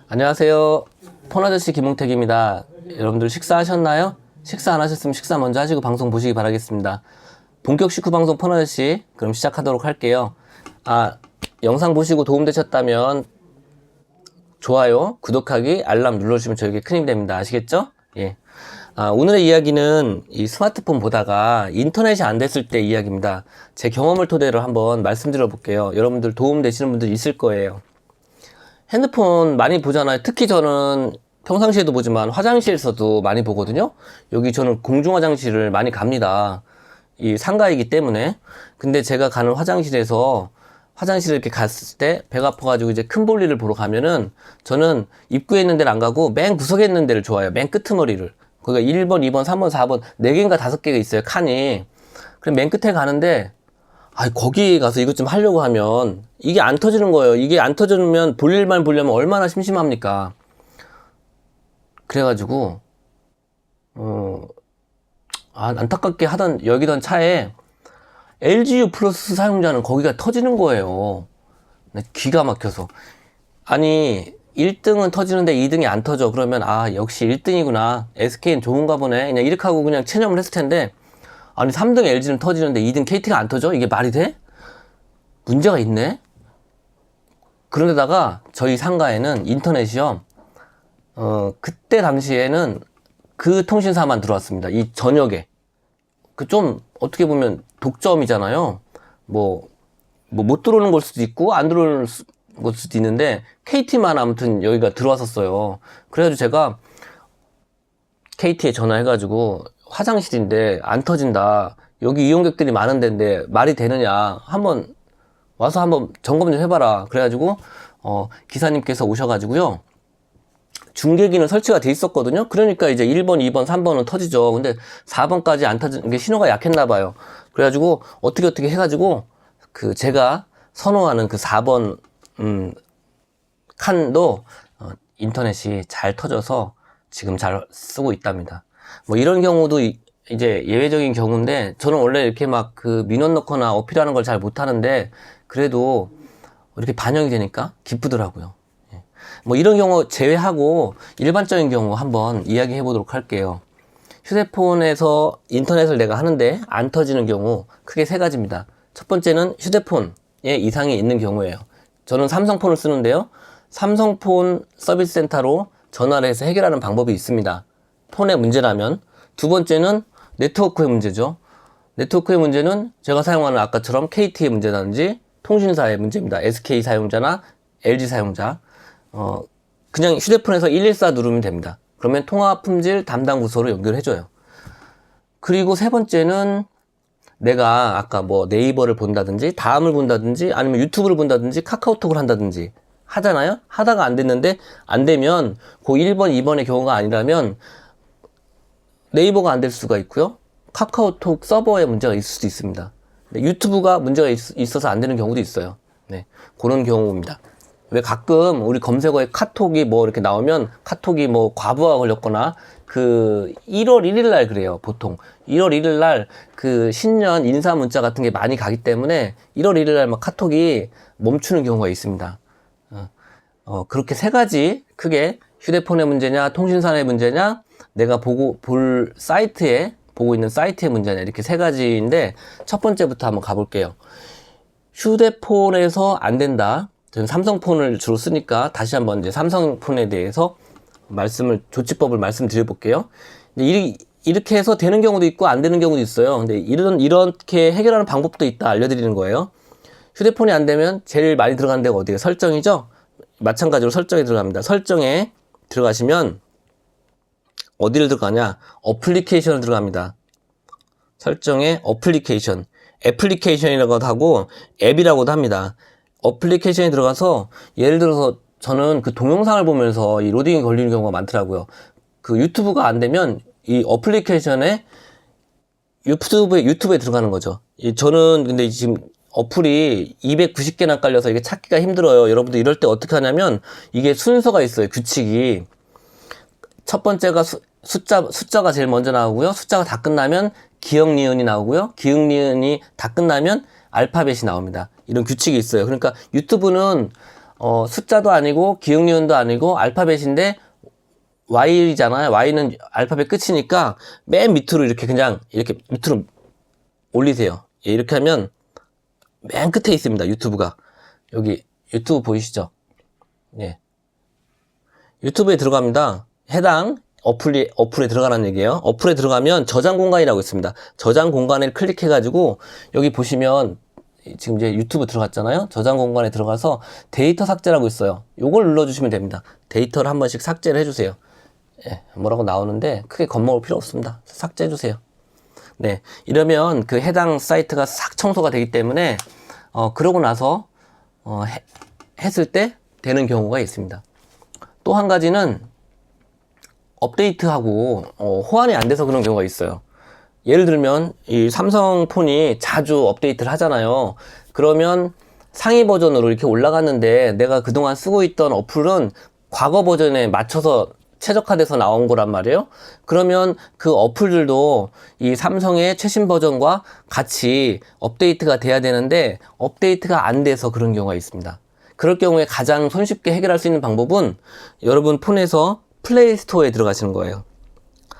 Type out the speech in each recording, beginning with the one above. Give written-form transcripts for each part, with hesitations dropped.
안녕하세요. 폰아저씨 김홍택입니다. 여러분들 식사하셨나요? 식사 안 하셨으면 식사 먼저 하시고 방송 보시기 바라겠습니다. 본격 식후 방송 폰아저씨 그럼 시작하도록 할게요. 영상 보시고 도움되셨다면 좋아요, 구독하기, 알람 눌러주시면 저에게 큰 힘이 됩니다. 아시겠죠? 예. 오늘의 이야기는 이 스마트폰 보다가 인터넷이 안 됐을 때 이야기입니다. 제 경험을 토대로 한번 말씀드려 볼게요. 여러분들 도움 되시는 분들 있을 거예요. 핸드폰 많이 보잖아요. 특히 저는 평상시에도 보지만 화장실에서도 많이 보거든요. 여기 저는 공중화장실을 많이 갑니다. 이 상가이기 때문에. 근데 제가 가는 화장실에서 화장실에 이렇게 갔을 때 배가 아파가지고 이제 큰 볼일을 보러 가면은 저는 입구에 있는 데를 안 가고 맨 구석에 있는 데를 좋아해요. 맨 끄트머리를. 거기가 1번, 2번, 3번, 4번 4개인가 5개가 있어요. 칸이. 그럼 맨 끝에 가는데 거기 가서 이것 좀 하려고 하면 이게 안 터지는 거예요. 이게 안 터지면 볼 일만 보려면 얼마나 심심합니까? 그래가지고 안타깝게 여기던 차에 LGU 플러스 사용자는 거기가 터지는 거예요. 기가 막혀서. 아니 1등은 터지는데 2등이 안 터져. 그러면 역시 1등이구나. SK는 좋은가 보네. 그냥 이렇게 하고 그냥 체념을 했을 텐데, 아니 3등 LG는 터지는데 2등 KT가 안 터져? 이게 말이 돼? 문제가 있네. 그런데다가 저희 상가에는 인터넷이요. 그때 당시에는 그 통신사만 들어왔습니다. 이 저녁에. 그 좀 어떻게 보면 독점이잖아요. 못 들어오는 걸 수도 있고 안 들어오는 걸 수도 있는데 KT만 아무튼 여기가 들어왔었어요. 그래가지고 제가 KT에 전화해가지고 화장실인데 안 터진다. 여기 이용객들이 많은 데인데 말이 되느냐. 와서 한번 점검 좀 해봐라. 그래가지고 기사님께서 오셔가지고요. 중계기는 설치가 돼 있었거든요. 그러니까 이제 1번, 2번, 3번은 터지죠. 근데 4번까지 안 터지는 게 신호가 약했나 봐요. 그래가지고 어떻게 해가지고 제가 선호하는 그 4번 칸도 인터넷이 잘 터져서 지금 잘 쓰고 있답니다. 이런 경우도 이제 예외적인 경우인데, 저는 원래 이렇게 막 민원 넣거나 어필하는 걸 잘 못하는데 그래도 이렇게 반영이 되니까 기쁘더라고요. 이런 경우 제외하고 일반적인 경우 한번 이야기해 보도록 할게요. 휴대폰에서 인터넷을 내가 하는데 안 터지는 경우 크게 3가지입니다. 첫 번째는 휴대폰에 이상이 있는 경우예요. 저는 삼성폰을 쓰는데요. 삼성폰 서비스 센터로 전화를 해서 해결하는 방법이 있습니다. 폰의 문제라면. 두 번째는 네트워크의 문제죠. 네트워크의 문제는 제가 사용하는 아까처럼 KT의 문제라든지 통신사의 문제입니다. SK 사용자나 LG 사용자. 그냥 휴대폰에서 114 누르면 됩니다. 그러면 통화 품질 담당 부서로 연결해줘요. 그리고 3번째는 내가 아까 네이버를 본다든지 다음을 본다든지 아니면 유튜브를 본다든지 카카오톡을 한다든지 하잖아요. 하다가 안 됐는데 안 되면 그 1번, 2번의 경우가 아니라면 네이버가 안 될 수가 있고요. 카카오톡 서버에 문제가 있을 수도 있습니다. 유튜브가 문제가 있어서 안 되는 경우도 있어요. 네, 그런 경우입니다. 왜 가끔 우리 검색어에 카톡이 이렇게 나오면 카톡이 과부하가 걸렸거나 1월 1일 날 그래요. 보통 1월 1일 날 신년 인사 문자 같은 게 많이 가기 때문에 1월 1일 날 카톡이 멈추는 경우가 있습니다. 그렇게 3가지 크게 휴대폰의 문제냐, 통신사의 문제냐, 내가 볼 사이트에 보고 있는 사이트의 문제냐, 이렇게 3가지인데 첫 번째부터 한번 가볼게요. 휴대폰에서 안 된다. 저는 삼성폰을 주로 쓰니까 다시 한번 이제 삼성폰에 대해서 조치법을 말씀드려 볼게요. 이렇게 해서 되는 경우도 있고 안 되는 경우도 있어요. 근데 이렇게 해결하는 방법도 있다 알려드리는 거예요. 휴대폰이 안 되면 제일 많이 들어가는 데가 어디예요? 설정이죠? 마찬가지로 설정에 들어갑니다. 설정에 들어가시면 어디를 들어가냐? 어플리케이션을 들어갑니다. 설정에 애플리케이션이라고도 하고 앱이라고도 합니다. 어플리케이션에 들어가서 예를 들어서 저는 동영상을 보면서 이 로딩이 걸리는 경우가 많더라고요. 유튜브가 안 되면 이 어플리케이션에 유튜브에 들어가는 거죠. 저는 근데 지금 어플이 290개나 깔려서 이게 찾기가 힘들어요. 여러분들 이럴 때 어떻게 하냐면 이게 순서가 있어요. 규칙이. 첫 번째가 숫자가 제일 먼저 나오고요. 숫자가 다 끝나면 기역 니은이 나오고요. 기역 니은이 다 끝나면 알파벳이 나옵니다. 이런 규칙이 있어요. 그러니까 유튜브는 숫자도 아니고 기억니은도 아니고 알파벳인데 Y잖아요. Y는 알파벳 끝이니까 맨 밑으로 이렇게 그냥 이렇게 밑으로 올리세요. 예, 이렇게 하면 맨 끝에 있습니다. 유튜브가. 여기 유튜브 보이시죠? 예. 유튜브에 들어갑니다. 해당 어플에 들어가라는 얘기예요. 어플에 들어가면 저장 공간이라고 있습니다. 저장 공간을 클릭해가지고 여기 보시면 지금 이제 유튜브 들어갔잖아요. 저장 공간에 들어가서 데이터 삭제라고 있어요. 요걸 눌러주시면 됩니다. 데이터를 한 번씩 삭제를 해주세요. 예, 뭐라고 나오는데 크게 겁먹을 필요 없습니다. 삭제해주세요. 네, 이러면 그 해당 사이트가 싹 청소가 되기 때문에 그러고 나서 했을 때 되는 경우가 있습니다. 또 한 가지는 업데이트하고 호환이 안 돼서 그런 경우가 있어요. 예를 들면 이 삼성 폰이 자주 업데이트를 하잖아요. 그러면 상위 버전으로 이렇게 올라갔는데 내가 그동안 쓰고 있던 어플은 과거 버전에 맞춰서 최적화돼서 나온 거란 말이에요. 그러면 그 어플들도 이 삼성의 최신 버전과 같이 업데이트가 돼야 되는데 업데이트가 안 돼서 그런 경우가 있습니다. 그럴 경우에 가장 손쉽게 해결할 수 있는 방법은 여러분 폰에서 플레이 스토어에 들어가시는 거예요.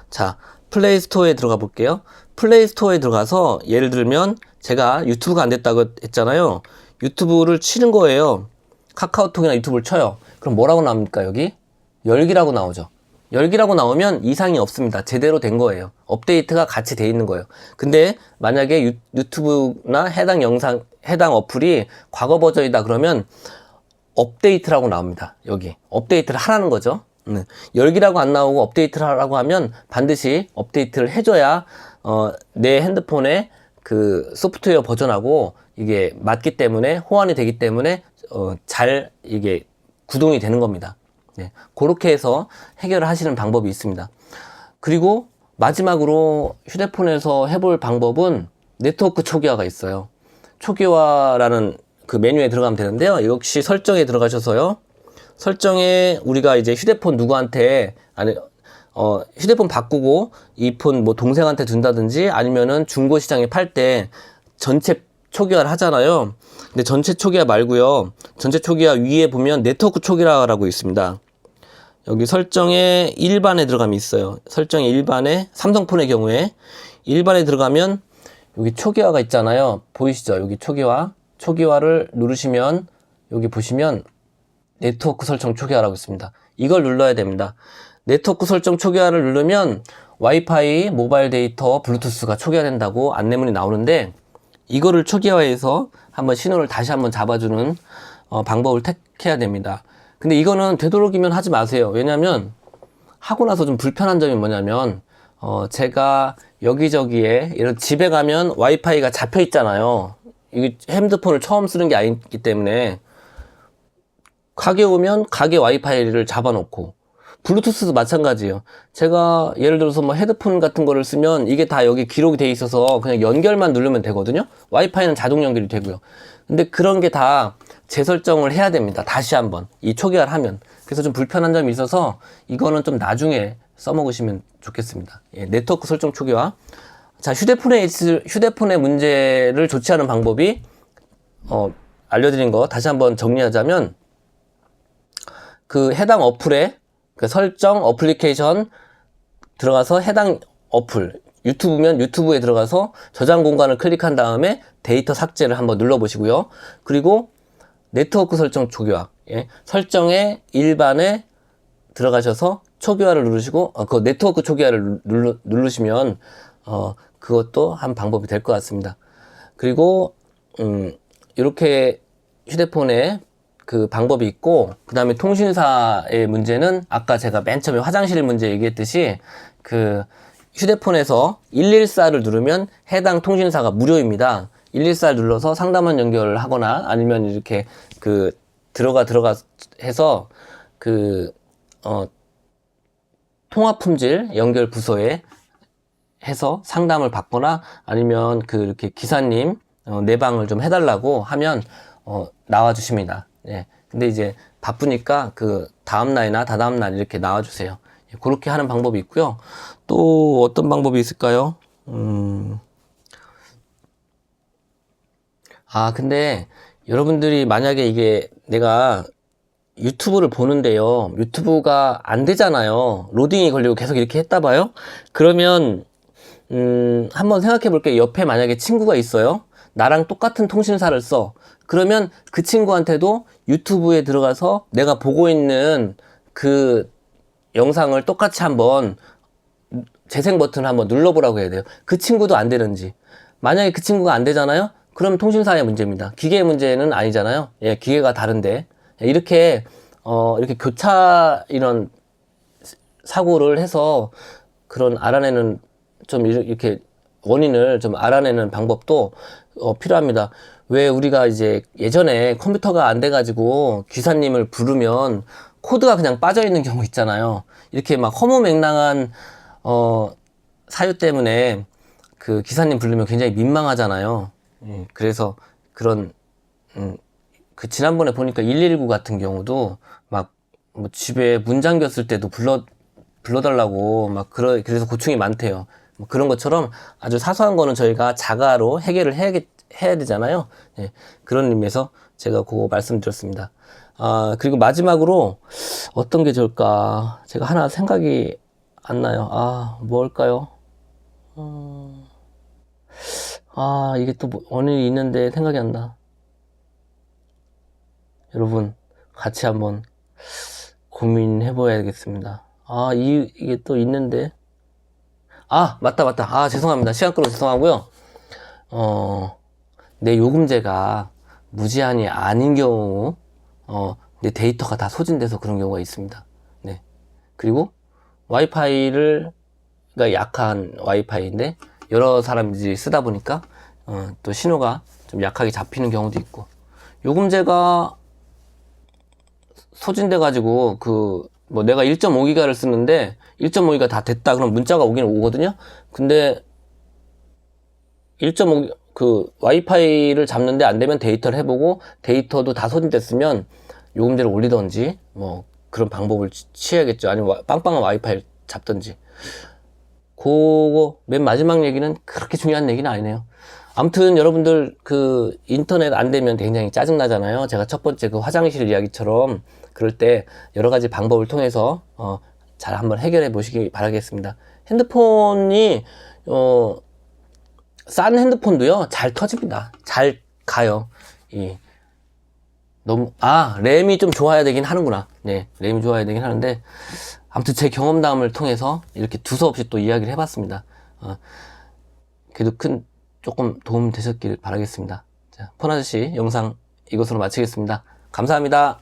자, 플레이 스토어에 들어가 볼게요. 플레이 스토어에 들어가서 예를 들면 제가 유튜브가 안 됐다고 했잖아요. 유튜브를 치는 거예요. 카카오톡이나 유튜브를 쳐요. 그럼 뭐라고 나옵니까? 여기 열기라고 나오죠. 열기라고 나오면 이상이 없습니다. 제대로 된 거예요. 업데이트가 같이 돼 있는 거예요. 근데 만약에 유튜브나 해당 영상, 해당 어플이 과거 버전이다 그러면 업데이트라고 나옵니다. 여기 업데이트를 하라는 거죠. 열기라고 안 나오고 업데이트를 하라고 하면 반드시 업데이트를 해줘야 내 핸드폰에 그 소프트웨어 버전하고 이게 맞기 때문에 호환이 되기 때문에 잘 이게 구동이 되는 겁니다. 네, 그렇게 해서 해결을 하시는 방법이 있습니다. 그리고 마지막으로 휴대폰에서 해볼 방법은 네트워크 초기화가 있어요. 초기화라는 그 메뉴에 들어가면 되는데요. 역시 설정에 들어가셔서요. 설정에 우리가 이제 휴대폰 누구한테 휴대폰 바꾸고 이 폰 뭐 동생한테 준다든지 아니면은 중고시장에 팔 때 전체 초기화를 하잖아요. 근데 전체 초기화 말고요. 전체 초기화 위에 보면 네트워크 초기화라고 있습니다. 여기 설정에 일반에 들어가면 있어요. 설정에 일반에 삼성폰의 경우에 일반에 들어가면 여기 초기화가 있잖아요. 보이시죠? 여기 초기화. 초기화를 누르시면 여기 보시면 네트워크 설정 초기화라고 있습니다. 이걸 눌러야 됩니다. 네트워크 설정 초기화를 누르면 와이파이, 모바일 데이터, 블루투스가 초기화된다고 안내문이 나오는데 이거를 초기화해서 한번 신호를 다시 한번 잡아주는 방법을 택해야 됩니다. 근데 이거는 되도록이면 하지 마세요. 왜냐면 하고 나서 좀 불편한 점이 뭐냐면 제가 여기저기에 이런 집에 가면 와이파이가 잡혀 있잖아요. 이게 핸드폰을 처음 쓰는 게 아니기 때문에 가게 오면 가게 와이파이를 잡아놓고 블루투스도 마찬가지예요. 제가 예를 들어서 뭐 헤드폰 같은 거를 쓰면 이게 다 여기 기록이 돼 있어서 그냥 연결만 누르면 되거든요. 와이파이는 자동 연결이 되고요. 근데 그런 게 다 재설정을 해야 됩니다. 다시 한번 이 초기화를 하면. 그래서 좀 불편한 점이 있어서 이거는 좀 나중에 써먹으시면 좋겠습니다. 예, 네트워크 설정 초기화. 자, 휴대폰의 문제를 조치하는 방법이 알려드린 거 다시 한번 정리하자면 그 해당 어플에 그 설정 어플리케이션 들어가서 해당 어플 유튜브면 유튜브에 들어가서 저장 공간을 클릭한 다음에 데이터 삭제를 한번 눌러보시고요. 그리고 네트워크 설정 초기화 설정에 일반에 들어가셔서 초기화를 누르시고 그 네트워크 초기화를 누르시면 그것도 한 방법이 될 것 같습니다. 그리고 이렇게 휴대폰에 그 방법이 있고 그 다음에 통신사의 문제는 아까 제가 맨 처음에 화장실 문제 얘기했듯이 그 휴대폰에서 114를 누르면 해당 통신사가 무료입니다. 114를 눌러서 상담원 연결을 하거나 아니면 이렇게 그 들어가 해서 그 통화품질 연결 부서에 해서 상담을 받거나 아니면 그 이렇게 기사님 내방을 좀 해달라고 하면 나와주십니다. 예. 근데 이제 바쁘니까 그 다음날이나 다다음날 이렇게 나와주세요. 예, 그렇게 하는 방법이 있고요. 또 어떤 방법이 있을까요? 근데 여러분들이 만약에 이게 내가 유튜브를 보는데요. 유튜브가 안 되잖아요. 로딩이 걸리고 계속 이렇게 했다 봐요. 그러면 한번 생각해 볼게요. 옆에 만약에 친구가 있어요. 나랑 똑같은 통신사를 써. 그러면 그 친구한테도 유튜브에 들어가서 내가 보고 있는 그 영상을 똑같이 한번 재생 버튼을 한번 눌러보라고 해야 돼요. 그 친구도 안 되는지. 만약에 그 친구가 안 되잖아요? 그럼 통신사의 문제입니다. 기계의 문제는 아니잖아요. 예, 기계가 다른데. 이렇게, 이렇게 교차 이런 사고를 해서 그런 알아내는 좀 이렇게 원인을 좀 알아내는 방법도 필요합니다. 왜 우리가 이제 예전에 컴퓨터가 안 돼가지고 기사님을 부르면 코드가 그냥 빠져 있는 경우 있잖아요. 이렇게 막 허무맹랑한 사유 때문에 그 기사님 부르면 굉장히 민망하잖아요. 그래서 그런 그 지난번에 보니까 119 같은 경우도 막 뭐 집에 문 잠겼을 때도 불러달라고 막 그래서 고충이 많대요. 뭐 그런 것처럼 아주 사소한 거는 저희가 자가로 해결을 해야 되잖아요. 예, 그런 의미에서 제가 그거 말씀드렸습니다. 아, 그리고 마지막으로 어떤 게 좋을까? 제가 하나 생각이 안 나요. 아, 뭘까요? 아, 이게 또 원인이 있는데 생각이 안 나. 여러분, 같이 한번 고민해 봐야겠습니다. 아, 이게 또 있는데. 아, 맞다. 아, 죄송합니다. 시간 끌어 죄송하고요. 내 요금제가 무제한이 아닌 경우, 내 데이터가 다 소진돼서 그런 경우가 있습니다. 네. 그리고 와이파이가 약한 와이파이인데, 여러 사람들이 쓰다 보니까, 또 신호가 좀 약하게 잡히는 경우도 있고, 요금제가 소진돼가지고, 뭐 내가 1.5기가를 쓰는데, 1.5기가 다 됐다. 그럼 문자가 오긴 오거든요? 근데, 1.5, 와이파이를 잡는데 안 되면 데이터를 해보고, 데이터도 다 소진됐으면, 요금제를 올리던지, 뭐, 그런 방법을 취해야겠죠. 아니면 빵빵한 와이파이를 잡던지. 그거, 맨 마지막 얘기는 그렇게 중요한 얘기는 아니네요. 아무튼 여러분들 인터넷 안 되면 굉장히 짜증나잖아요. 제가 첫 번째 화장실 이야기처럼 그럴 때 여러 가지 방법을 통해서 잘 한번 해결해 보시기 바라겠습니다. 핸드폰이 싼 핸드폰도요 잘 터집니다. 잘 가요. 램이 좀 좋아야 되긴 하는구나. 네, 램이 좋아야 되긴 하는데 아무튼 제 경험담을 통해서 이렇게 두서없이 또 이야기를 해봤습니다. 그래도 조금 도움 되셨길 바라겠습니다. 자, 폰아저씨 영상 이것으로 마치겠습니다. 감사합니다.